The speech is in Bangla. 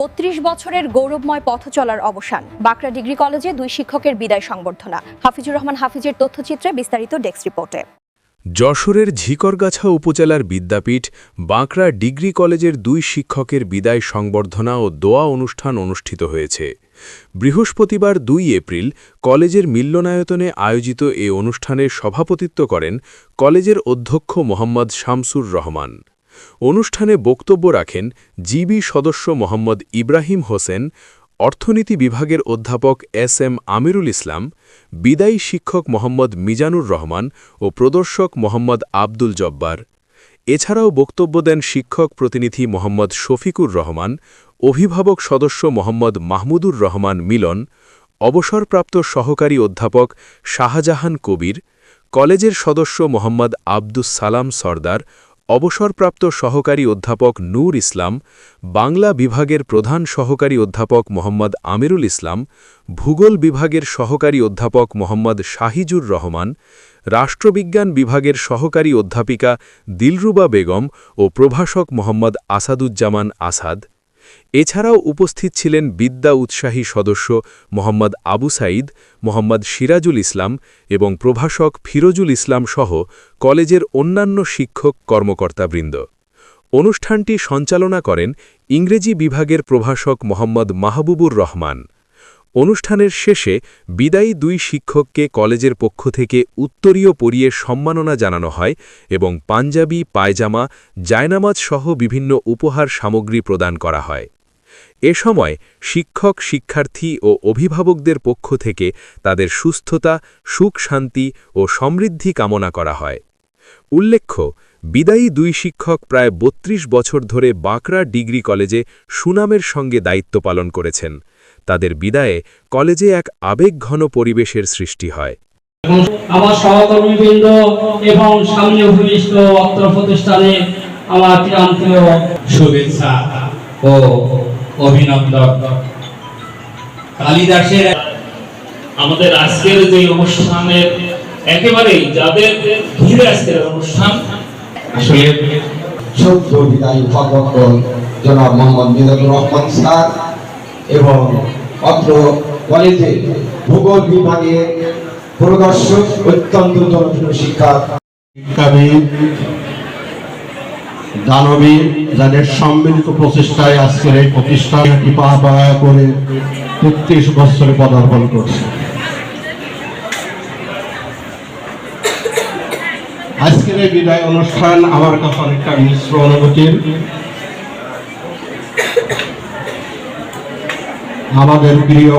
৩২ বছরের গৌরবময় পথ চলার অবসান। বাঁকড়া ডিগ্রি কলেজে 2 শিক্ষকের বিদায় সংবর্ধনা। হাফিজুর রহমান হাফিজের তথ্যচিত্রে বিস্তারিত ডেস্ক রিপোর্টে। যশোরের ঝিকরগাছা উপজেলার বিদ্যাপীঠ বাঁকড়া ডিগ্রি কলেজের 2 শিক্ষকের বিদায় সংবর্ধনা ও দোয়া অনুষ্ঠান অনুষ্ঠিত হয়েছে। বৃহস্পতিবার 2 এপ্রিল কলেজের মিলনায়তনে আয়োজিত এ অনুষ্ঠানে সভাপতিত্ব করেন কলেজের অধ্যক্ষ মোহাম্মদ শামসুর রহমান। অনুষ্ঠানে বক্তব্য রাখেন জিবি সদস্য মোহাম্মদ ইব্রাহিম হোসেন, অর্থনীতি বিভাগের অধ্যাপক এস.এম. আমিরুল ইসলাম, বিদায়ী শিক্ষক মোহাম্মদ মিজানুর রহমান ও প্রদর্শক মোহাম্মদ আব্দুল জব্বার। এছাড়াও বক্তব্য দেন শিক্ষক প্রতিনিধি মোহাম্মদ শফিকুর রহমান, অভিভাবক সদস্য মোহাম্মদ মাহমুদুর রহমান মিলন, অবসরপ্রাপ্ত সহকারী অধ্যাপক শাহজাহান কবির, কলেজের সদস্য মোহাম্মদ আব্দুস সালাম সরদার, অবসরপ্রাপ্ত সহকারী অধ্যাপক নূর ইসলাম, বাংলা বিভাগের প্রধান সহকারী অধ্যাপক মোহাম্মদ আমিরুল ইসলাম, ভূগোল বিভাগের সহকারী অধ্যাপক মোহাম্মদ শাহিজুর রহমান, রাষ্ট্রবিজ্ঞান বিভাগের সহকারী অধ্যাপিকা দিলরুবা বেগম ও প্রভাষক মোহাম্মদ আসাদুজ্জামান আসাদ। এছাড়াও উপস্থিত ছিলেন বিদ্যা উৎসাহী সদস্য মোহাম্মদ আবু সাঈদ, মোহাম্মদ সিরাজুল ইসলাম এবং প্রভাষক ফিরোজুল ইসলাম সহ কলেজের অন্যান্য শিক্ষক কর্মকর্তাবৃন্দ। অনুষ্ঠানটি সঞ্চালনা করেন ইংরেজি বিভাগের প্রভাষক মোহাম্মদ মাহবুবুর রহমান। অনুষ্ঠানের শেষে বিদায়ী 2 শিক্ষককে কলেজের পক্ষ থেকে উত্তরীয় পরিয়ে সম্মাননা জানানো হয় এবং পাঞ্জাবি, পায়জামা, জায়নামাজ সহ বিভিন্ন উপহার সামগ্রী প্রদান করা হয়। এ সময় শিক্ষক, শিক্ষার্থী ও অভিভাবকদের পক্ষ থেকে তাদের সুস্থতা, সুখ, শান্তি ও সমৃদ্ধি কামনা করা হয়। উল্লেখ্য, বিদায়ী 2 শিক্ষক প্রায় 32 বছর ধরে বাঁকড়া ডিগ্রি কলেজে সুনামের সঙ্গে দায়িত্ব পালন করেছেন। তাদের বিদায়ে কলেজে এক আবেগঘন পরিবেশের সৃষ্টি হয়। আমার সহকর্মীবৃন্দ এবং সামনে ভূমিষ্ঠ অত্র প্রতিষ্ঠানে আমার প্রিয় শুভেচ্ছা ও অভিনন্দন। কালিদাসের আমাদের আজকের যে অনুষ্ঠানের একেবারেই যাদের ঘিরে আজকের অনুষ্ঠান, আসলে সদ্য বিদায়ী অধ্যক্ষ জনাব মোহাম্মদ মিজানুর রহমান স্যার এবং অত্র কলেজে ভূগোল বিভাগের প্রদর্শক অত্যন্ত জনপ্রিয় শিক্ষাবিদ, দানবীর, যাদের সম্মিলিত প্রচেষ্টায় আজকের এই প্রতিষ্ঠানটি পা করে 33 বছরে পদার্পণ করছে। আজকের এই বিদায় অনুষ্ঠান আমার কাছে অনেকটা মিশ্র অনুভূতির। আমাদের প্রিয়